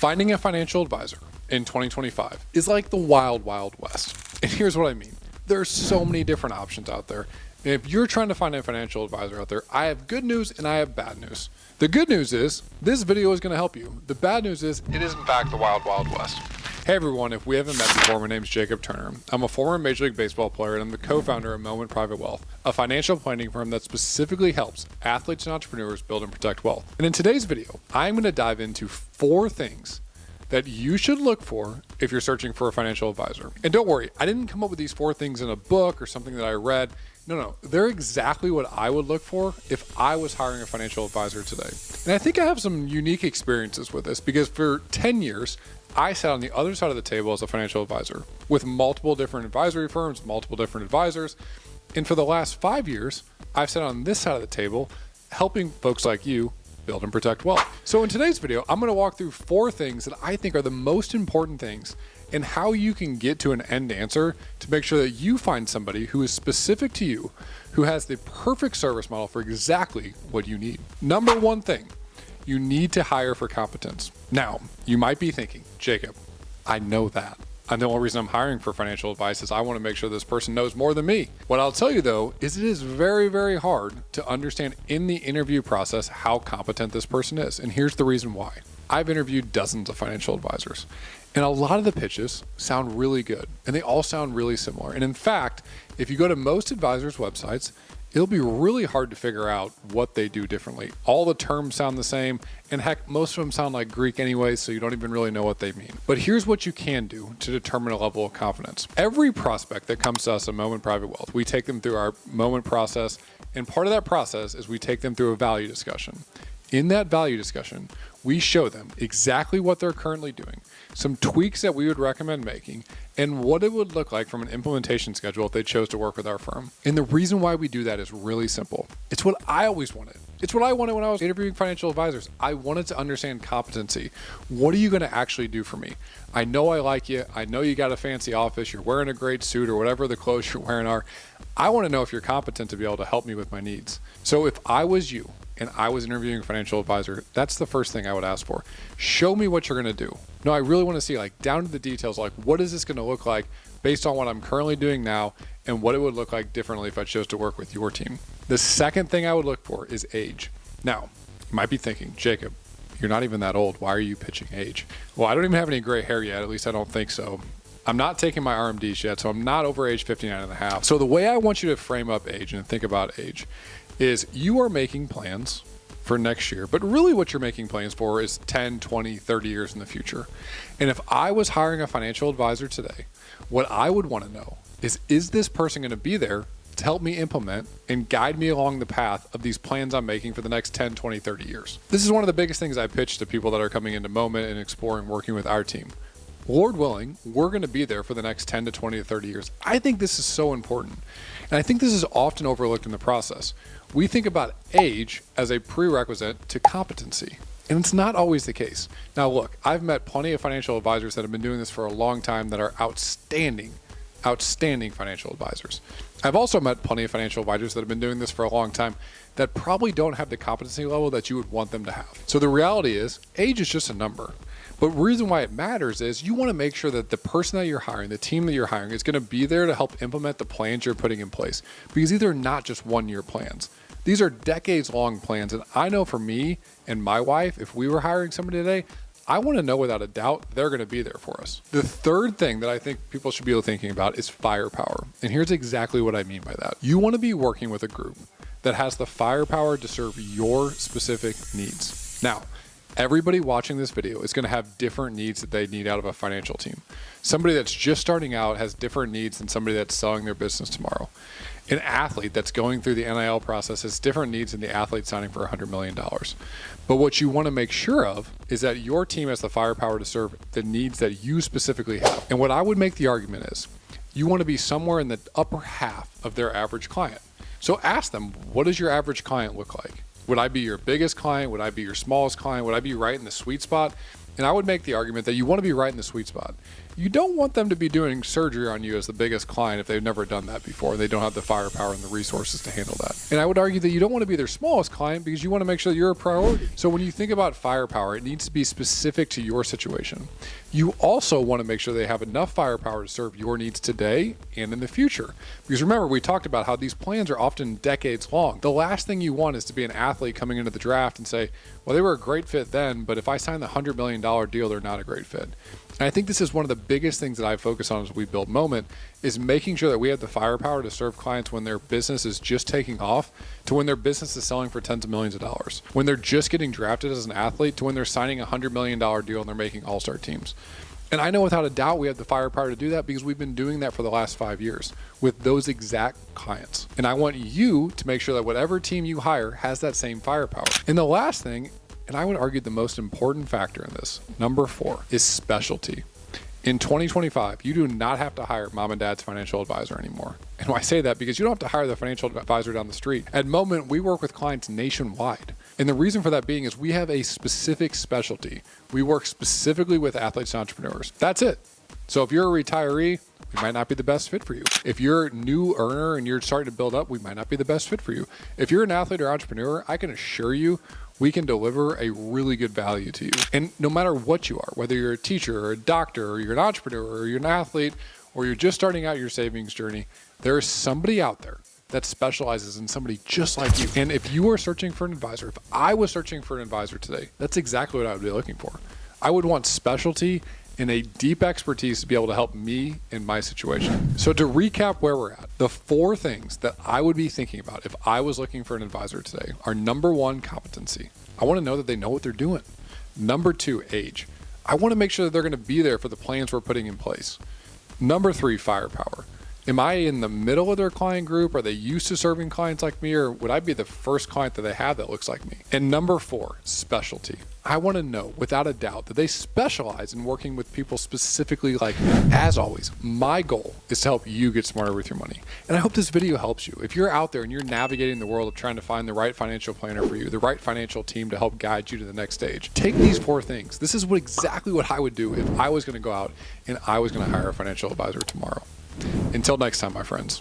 Finding a financial advisor in 2025 is like the wild, wild west. And here's what I mean. There's so many different options out there. And if you're trying to find a financial advisor out there, I have good news and I have bad news. The good news is this video is going to help you. The bad news is it is in fact the wild, wild west. Hey everyone, if we haven't met before, my name is Jacob Turner. I'm a former Major League Baseball player and I'm the co-founder of Moment Private Wealth, a financial planning firm that specifically helps athletes and entrepreneurs build and protect wealth. And in today's video, I'm going to dive into 4 things that you should look for if you're searching for a financial advisor. And don't worry, I didn't come up with these 4 things in a book or something that I read. No, they're exactly what I would look for if I was hiring a financial advisor today. And I think I have some unique experiences with this because for 10 years, I sat on the other side of the table as a financial advisor with multiple different advisory firms, multiple different advisors. And for the last 5 years, I've sat on this side of the table helping folks like you build and protect wealth. So in today's video, I'm going to walk through 4 things that I think are the most important things and how you can get to an end answer to make sure that you find somebody who is specific to you, who has the perfect service model for exactly what you need. Number 1 thing, you need to hire for competence. Now, you might be thinking, Jacob, I know that. And the only reason I'm hiring for financial advice is I want to make sure this person knows more than me. What I'll tell you though, is it is very, very hard to understand in the interview process how competent this person is. And here's the reason why. I've interviewed dozens of financial advisors and a lot of the pitches sound really good and they all sound really similar. And in fact, if you go to most advisors' websites, it'll be really hard to figure out what they do differently. All the terms sound the same, and heck, most of them sound like Greek anyway, so you don't even really know what they mean. But here's what you can do to determine a level of confidence. Every prospect that comes to us at Moment Private Wealth, we take them through our Moment process, and part of that process is we take them through a value discussion. In that value discussion, we show them exactly what they're currently doing, some tweaks that we would recommend making, and what it would look like from an implementation schedule if they chose to work with our firm. And the reason why we do that is really simple. It's what I always wanted. It's what I wanted when I was interviewing financial advisors. I wanted to understand competency. What are you going to actually do for me? I know I like you. I know you got a fancy office. You're wearing a great suit or whatever the clothes you're wearing are. I want to know if you're competent to be able to help me with my needs. So if I was you, and I was interviewing a financial advisor, that's the first thing I would ask for. Show me what you're going to do. No, I really want to see like down to the details, like what is this going to look like based on what I'm currently doing now and what it would look like differently if I chose to work with your team. The second thing I would look for is age. Now, you might be thinking, Jacob, you're not even that old. Why are you pitching age? Well, I don't even have any gray hair yet. At least I don't think so. I'm not taking my RMDs yet, so I'm not over age 59 and a half. So the way I want you to frame up age and think about age is you are making plans for next year, but really what you're making plans for is 10, 20, 30 years in the future. And if I was hiring a financial advisor today, what I would want to know is this person going to be there to help me implement and guide me along the path of these plans I'm making for the next 10, 20, 30 years? This is one of the biggest things I pitch to people that are coming into Moment and exploring working with our team. Lord willing, we're going to be there for the next 10 to 20 to 30 years. I think this is so important. And I think this is often overlooked in the process. We think about age as a prerequisite to competency, and it's not always the case. Now look, I've met plenty of financial advisors that have been doing this for a long time that are outstanding financial advisors. I've also met plenty of financial advisors that have been doing this for a long time that probably don't have the competency level that you would want them to have. So the reality is, age is just a number. But the reason why it matters is you want to make sure that the person that you're hiring, the team that you're hiring, is going to be there to help implement the plans you're putting in place. Because these are not just one-year plans. These are decades-long plans. And I know for me and my wife, if we were hiring somebody today, I want to know without a doubt they're going to be there for us. The third thing that I think people should be thinking about is firepower. And here's exactly what I mean by that. You want to be working with a group that has the firepower to serve your specific needs. Now, everybody watching this video is going to have different needs that they need out of a financial team. Somebody that's just starting out has different needs than somebody that's selling their business tomorrow. An athlete that's going through the NIL process has different needs than the athlete signing for $100 million. But what you want to make sure of is that your team has the firepower to serve the needs that you specifically have. And what I would make the argument is you want to be somewhere in the upper half of their average client. So ask them, what does your average client look like? Would I be your biggest client? Would I be your smallest client? Would I be right in the sweet spot? And I would make the argument that you want to be right in the sweet spot. You don't want them to be doing surgery on you as the biggest client if they've never done that before and they don't have the firepower and the resources to handle that. And I would argue that you don't want to be their smallest client because you want to make sure that you're a priority. So when you think about firepower, it needs to be specific to your situation. You also want to make sure they have enough firepower to serve your needs today and in the future. Because remember, we talked about how these plans are often decades long. The last thing you want is to be an athlete coming into the draft and say, well, they were a great fit then, but if I sign the $100 million deal, they're not a great fit. And I think this is one of the biggest things that I focus on as we build Moment is making sure that we have the firepower to serve clients when their business is just taking off to when their business is selling for tens of millions of dollars, when they're just getting drafted as an athlete to when they're signing a $100 million deal and they're making all-star teams. And I know without a doubt we have the firepower to do that because we've been doing that for the last 5 years with those exact clients. And I want you to make sure that whatever team you hire has that same firepower. And the last thing, and I would argue the most important factor in this, number 4, is specialty. In 2025, you do not have to hire mom and dad's financial advisor anymore. And I say that because you don't have to hire the financial advisor down the street. At Moment, we work with clients nationwide. And the reason for that being is we have a specific specialty. We work specifically with athletes and entrepreneurs. That's it. So if you're a retiree, we might not be the best fit for you. If you're a new earner and you're starting to build up, we might not be the best fit for you. If you're an athlete or entrepreneur, I can assure you we can deliver a really good value to you. And no matter what you are, whether you're a teacher or a doctor or you're an entrepreneur or you're an athlete or you're just starting out your savings journey, there is somebody out there that specializes in somebody just like you. And if you are searching for an advisor, if I was searching for an advisor today, that's exactly what I would be looking for. I would want specialty and a deep expertise to be able to help me in my situation. So to recap where we're at, the 4 things that I would be thinking about if I was looking for an advisor today are number 1, competency. I want to know that they know what they're doing. Number 2, age. I want to make sure that they're going to be there for the plans we're putting in place. Number 3, firepower. Am I in the middle of their client group? Are they used to serving clients like me? Or would I be the first client that they have that looks like me? And number 4, specialty. I want to know without a doubt that they specialize in working with people specifically like me. As always, my goal is to help you get smarter with your money. And I hope this video helps you. If you're out there and you're navigating the world of trying to find the right financial planner for you, the right financial team to help guide you to the next stage, take these 4 things. This is exactly what I would do if I was going to go out and I was going to hire a financial advisor tomorrow. Until next time, my friends.